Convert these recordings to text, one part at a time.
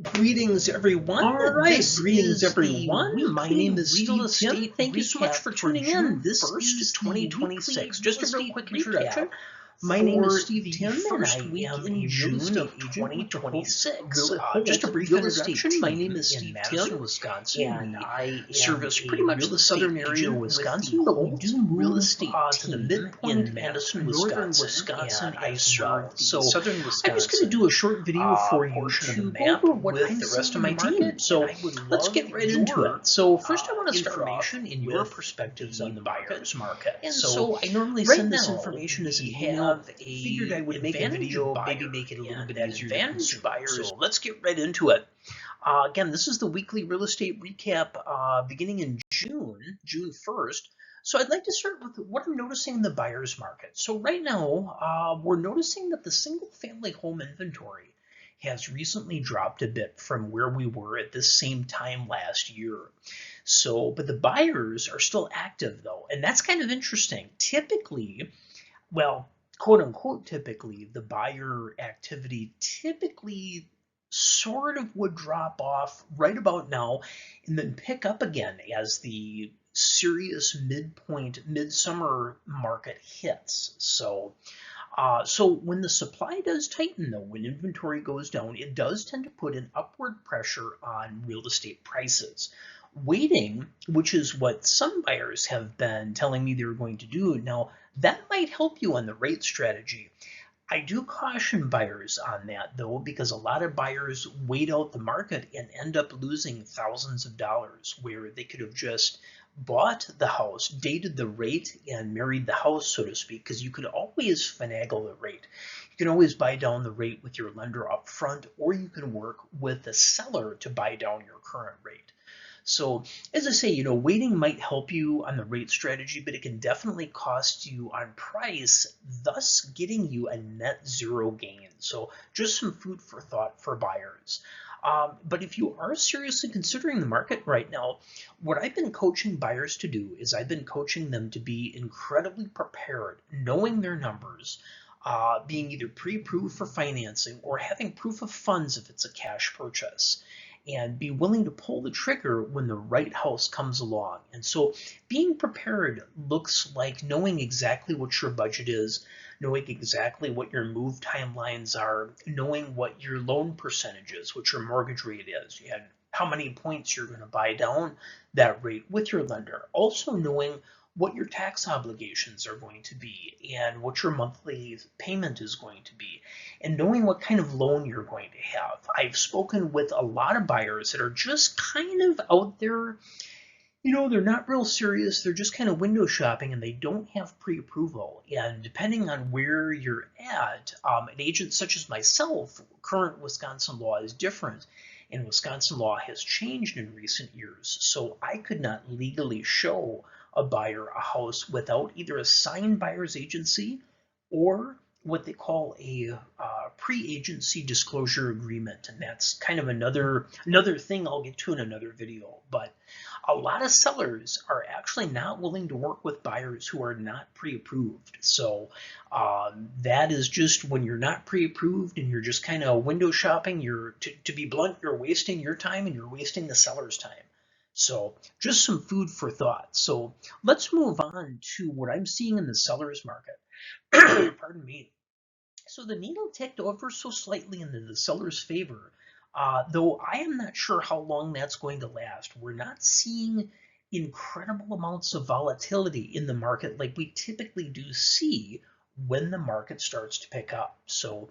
Greetings, everyone. All right, Greetings, everyone. My name is real Steve Tim. estate Thank you so much for tuning in. This is 2026. Just a real quick introduction. My name is Steve Tim, and I am a real estate agent 2026. Just a brief introduction. My name is Steve Tim, Wisconsin, and I service pretty much the southern area of Wisconsin, but we do real estate to the midpoint in Madison, Wisconsin. I serve so southern Wisconsin. I'm just going to do a short video for you to go over what I'm the rest of my team. So let's get right into it. So first, I want to start off in your perspectives on the buyer's market. And so I normally send this information as an email. Figured I would make a video, maybe make it a little bit easier to consume. So let's get right into it. Again, this is the weekly real estate recap beginning in June 1st. So I'd like to start with what I'm noticing in the buyer's market. So right now, we're noticing that the single-family home inventory has recently dropped a bit from where we were at this same time last year. So, but the buyers are still active though, and that's kind of interesting. Typically, well, quote unquote, typically, the buyer activity typically sort of would drop off right about now and then pick up again as the serious midsummer market hits. So when the supply does tighten though, when inventory goes down, it does tend to put an upward pressure on real estate prices. Waiting, which is what some buyers have been telling me they're going to do, now that might help you on the rate strategy. I do caution buyers on that though, because a lot of buyers wait out the market and end up losing thousands of dollars where they could have just bought the house, dated the rate, and married the house, so to speak, because you could always finagle the rate. You can always buy down the rate with your lender up front, or you can work with the seller to buy down your current rate. So as I say, waiting might help you on the rate strategy, but it can definitely cost you on price, thus getting you a net zero gain. So just some food for thought for buyers. But if you are seriously considering the market right now, what I've been coaching buyers to do is I've been coaching them to be incredibly prepared, knowing their numbers, being either pre-approved for financing or having proof of funds if it's a cash purchase, and be willing to pull the trigger when the right house comes along. And so being prepared looks like knowing exactly what your budget is, knowing exactly what your move timelines are, knowing what your loan percentage is, what your mortgage rate is, and how many points you're going to buy down that rate with your lender. Also knowing what your tax obligations are going to be and what your monthly payment is going to be, and knowing what kind of loan you're going to have. I've spoken with a lot of buyers that are just kind of out there, they're not real serious, they're just kind of window shopping and they don't have pre-approval. And depending on where you're at, an agent such as myself, current Wisconsin law is different, and Wisconsin law has changed in recent years. So I could not legally show a buyer a house without either a signed buyer's agency or what they call a pre-agency disclosure agreement. And that's kind of another thing I'll get to in another video. But a lot of sellers are actually not willing to work with buyers who are not pre-approved. So that is just when you're not pre-approved and you're just kind of window shopping, to be blunt, you're wasting your time and you're wasting the seller's time. So just some food for thought. So let's move on to what I'm seeing in the seller's market. Pardon me. So the needle ticked over so slightly into the seller's favor, though I am not sure how long that's going to last. We're not seeing incredible amounts of volatility in the market like we typically do see when the market starts to pick up. So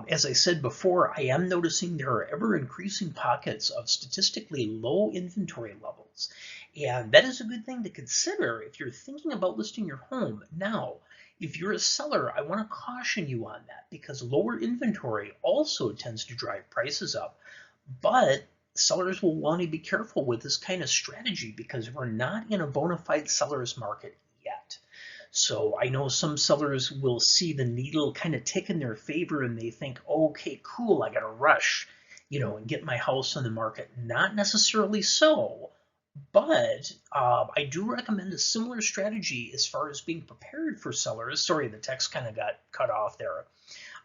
as I said before, I am noticing there are ever increasing pockets of statistically low inventory levels. And that is a good thing to consider if you're thinking about listing your home. Now, if you're a seller, I want to caution you on that, because lower inventory also tends to drive prices up. But sellers will want to be careful with this kind of strategy because we're not in a bona fide seller's market yet. So I know some sellers will see the needle kind of tick in their favor and they think, okay, cool, I got to rush, and get my house on the market. Not necessarily so, but I do recommend a similar strategy as far as being prepared for sellers. Sorry, the text kind of got cut off there.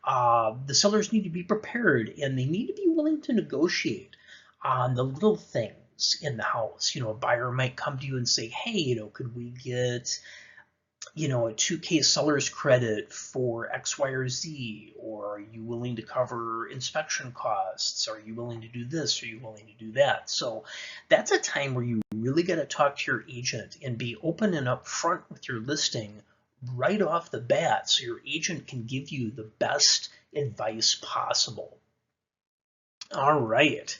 The sellers need to be prepared, and they need to be willing to negotiate on the little things in the house. A buyer might come to you and say, hey, could we get a 2K seller's credit for X, Y, or Z? Or are you willing to cover inspection costs? Are you willing to do this? Are you willing to do that? So that's a time where you really got to talk to your agent and be open and upfront with your listing right off the bat so your agent can give you the best advice possible. All right.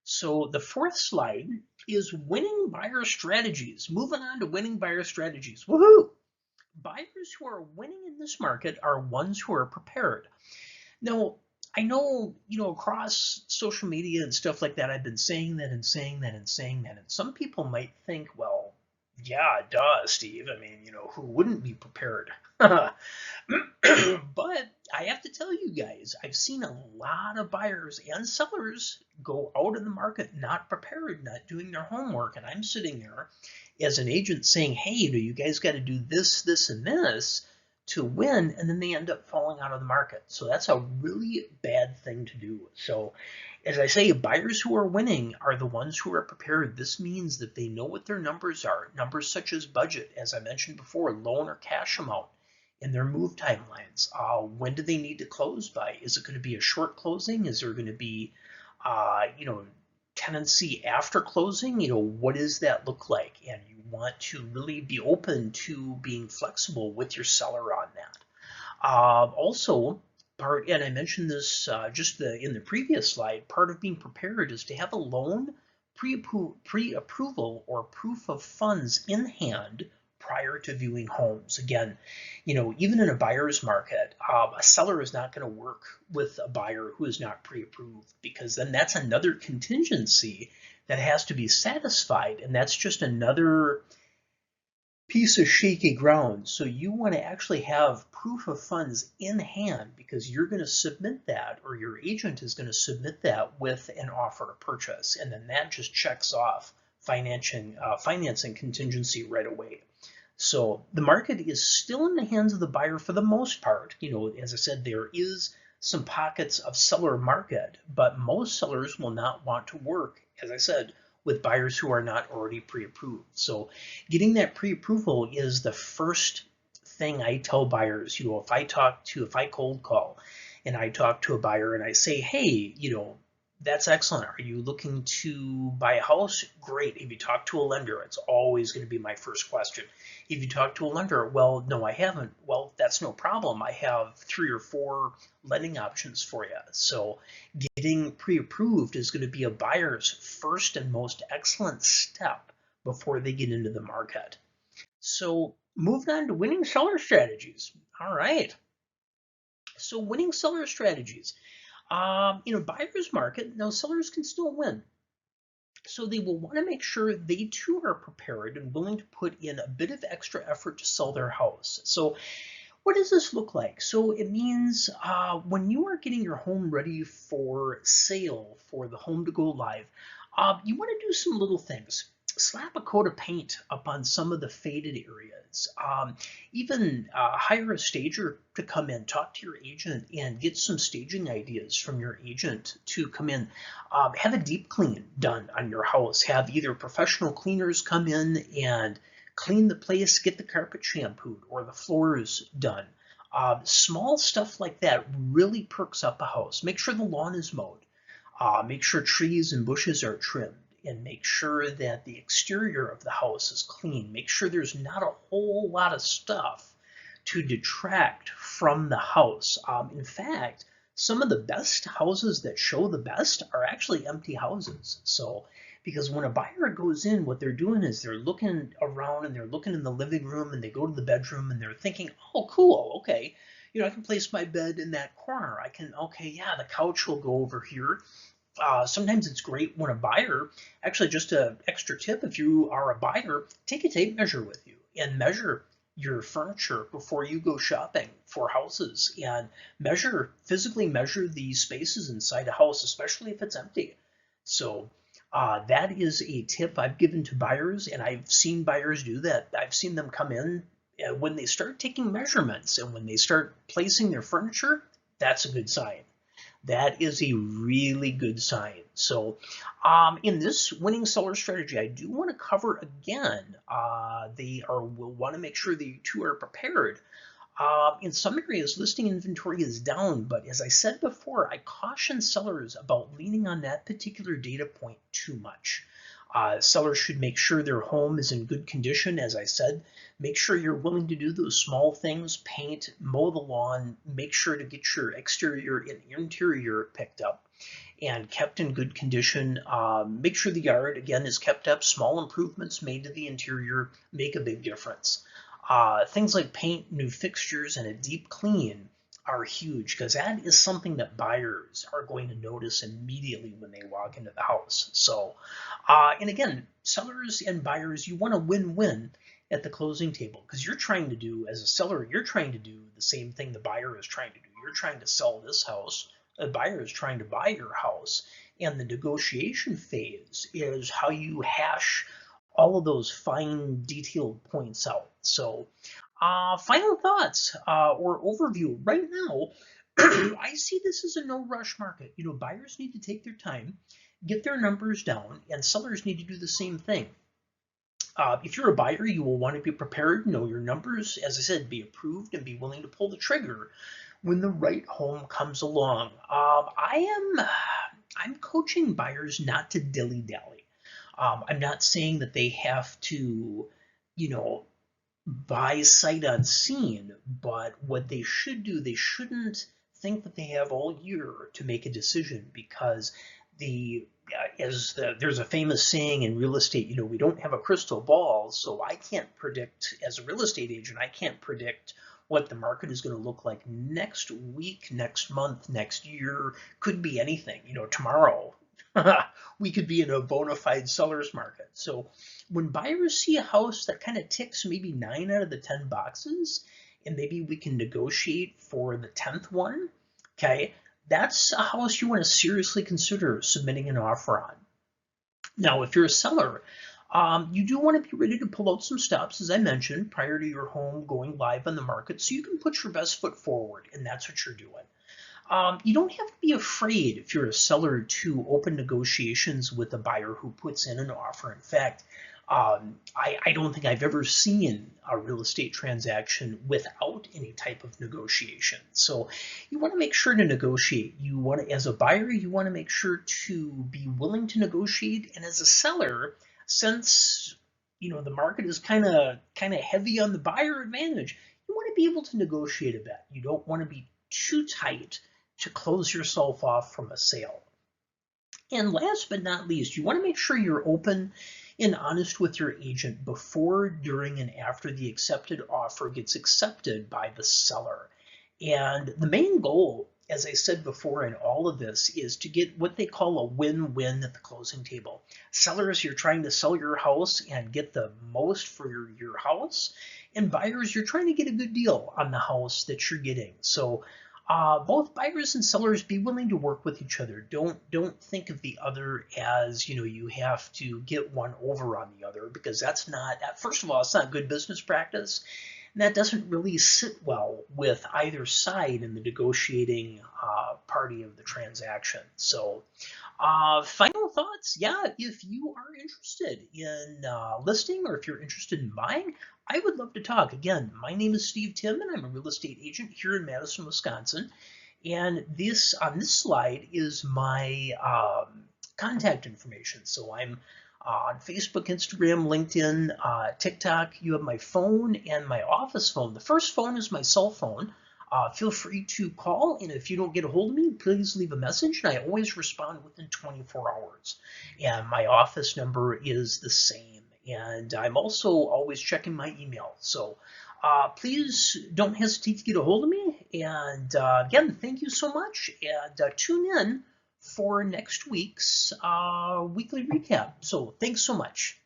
So the fourth slide is winning buyer strategies. Moving on to winning buyer strategies. Woohoo! Buyers who are winning in this market are ones who are prepared. Now, I know, across social media and stuff like that, I've been saying that and saying that and saying that. And some people might think, well, yeah, duh, Steve. I mean, who wouldn't be prepared? But I have to tell you guys, I've seen a lot of buyers and sellers go out in the market not prepared, not doing their homework. And I'm sitting there as an agent saying, hey, you guys got to do this, this, and this to win, and then they end up falling out of the market. So that's a really bad thing to do. So as I say, buyers who are winning are the ones who are prepared. This means that they know what their numbers are, numbers such as budget, as I mentioned before, loan or cash amount, and their move timelines. When do they need to close by? Is it going to be a short closing? Is there going to be, tenancy after closing? What does that look like? And you want to really be open to being flexible with your seller on that. Also, and I mentioned this in the previous slide, part of being prepared is to have a loan pre-approval or proof of funds in hand prior to viewing homes. Again, even in a buyer's market, a seller is not going to work with a buyer who is not pre-approved, because then that's another contingency that has to be satisfied, and that's just another piece of shaky ground. So you want to actually have proof of funds in hand, because you're going to submit that, or your agent is going to submit that with an offer to purchase, and then that just checks off financing contingency right away. So the market is still in the hands of the buyer for the most part. As I said, there is some pockets of seller market, but most sellers will not want to work, as I said, with buyers who are not already pre-approved. So getting that pre-approval is the first thing I tell buyers. If I cold call and I talk to a buyer and I say, hey, that's excellent. Are you looking to buy a house? Great. If you talk to a lender, it's always going to be my first question. If you talk to a lender, well, no, I haven't. Well, that's no problem. I have 3 or 4 lending options for you. So getting pre-approved is going to be a buyer's first and most excellent step before they get into the market. So moving on to winning seller strategies. All right. So winning seller strategies. Buyer's market, now sellers can still win. So they will want to make sure they too are prepared and willing to put in a bit of extra effort to sell their house. So what does this look like? So it means when you are getting your home ready for sale, for the home to go live, you want to do some little things. Slap a coat of paint up on some of the faded areas. Even hire a stager to come in, talk to your agent and get some staging ideas from your agent to come in. Have a deep clean done on your house. Have either professional cleaners come in and clean the place, get the carpet shampooed or the floors done. Small stuff like that really perks up a house. Make sure the lawn is mowed. Make sure trees and bushes are trimmed, and make sure that the exterior of the house is clean. Make sure there's not a whole lot of stuff to detract from the house. In fact, some of the best houses that show the best are actually empty houses. So, because when a buyer goes in, what they're doing is they're looking around and they're looking in the living room and they go to the bedroom and they're thinking, oh, cool, okay. I can place my bed in that corner. Okay, yeah, the couch will go over here. Sometimes it's great when a buyer, actually just an extra tip, if you are a buyer, take a tape measure with you and measure your furniture before you go shopping for houses, and physically measure the spaces inside a house, especially if it's empty. So that is a tip I've given to buyers, and I've seen buyers do that. I've seen them come in when they start taking measurements and when they start placing their furniture, That's a good sign. That is a really good sign. So in this winning seller strategy, I do want to cover again, we'll want to make sure the two are prepared. In some areas, listing inventory is down, but as I said before, I caution sellers about leaning on that particular data point too much. Sellers should make sure their home is in good condition, as I said. Make sure you're willing to do those small things, paint, mow the lawn, make sure to get your exterior and interior picked up and kept in good condition. Make sure the yard, again, is kept up. Small improvements made to the interior make a big difference. Things like paint, new fixtures, and a deep clean are huge because that is something that buyers are going to notice immediately when they walk into the house. So, and again, sellers and buyers, you want a win-win at the closing table because you're trying to do, as a seller, you're trying to do the same thing the buyer is trying to do. You're trying to sell this house. The buyer is trying to buy your house. And the negotiation phase is how you hash all of those fine detailed points out. So final thoughts or overview. Right now, I see this as a no rush market. You know, buyers need to take their time, get their numbers down, and sellers need to do the same thing. If you're a buyer, you will want to be prepared, know your numbers, as I said, be approved and be willing to pull the trigger when the right home comes along. I'm coaching buyers not to dilly-dally. I'm not saying that they have to, you know, buy sight unseen, but what they should do, they shouldn't think that they have all year to make a decision because there's a famous saying in real estate, you know, we don't have a crystal ball, so I can't predict, as a real estate agent, I can't predict what the market is going to look like next week, next month, next year, could be anything, you know, tomorrow. We could be in a bona fide seller's market. So when buyers see a house that kind of ticks maybe 9 out of the 10 boxes, and maybe we can negotiate for the 10th one, okay, that's a house you want to seriously consider submitting an offer on. Now, if you're a seller, you do want to be ready to pull out some stops, as I mentioned, prior to your home going live on the market, so you can put your best foot forward, and that's what you're doing. You don't have to be afraid if you're a seller to open negotiations with a buyer who puts in an offer. In fact, I don't think I've ever seen a real estate transaction without any type of negotiation. So you want to make sure to negotiate. You want to, as a buyer, you want to make sure to be willing to negotiate. And as a seller, since you know the market is kind of heavy on the buyer advantage, you want to be able to negotiate a bit. You don't want to be too tight to close yourself off from a sale. And last but not least, you want to make sure you're open and honest with your agent before, during, and after the accepted offer gets accepted by the seller. And the main goal, as I said before in all of this, is to get what they call a win-win at the closing table. Sellers, you're trying to sell your house and get the most for your house. And buyers, you're trying to get a good deal on the house that you're getting. So both buyers and sellers, be willing to work with each other. Don't think of the other as, you know, you have to get one over on the other, because that's not, first of all, it's not good business practice. And that doesn't really sit well with either side in the negotiating party of the transaction. So final thoughts, yeah, if you are interested in listing, or if you're interested in buying, I would love to talk. Again, my name is Steve Tim, and I'm a real estate agent here in Madison, Wisconsin. And this on this slide is my contact information. So I'm on Facebook, Instagram, LinkedIn, TikTok. You have my phone and my office phone. The first phone is my cell phone. Feel free to call, and if you don't get a hold of me, please leave a message, and I always respond within 24 hours. And my office number is the same. And I'm also always checking my email. So please don't hesitate to get a hold of me. And again, thank you so much. And tune in for next week's weekly recap. So thanks so much.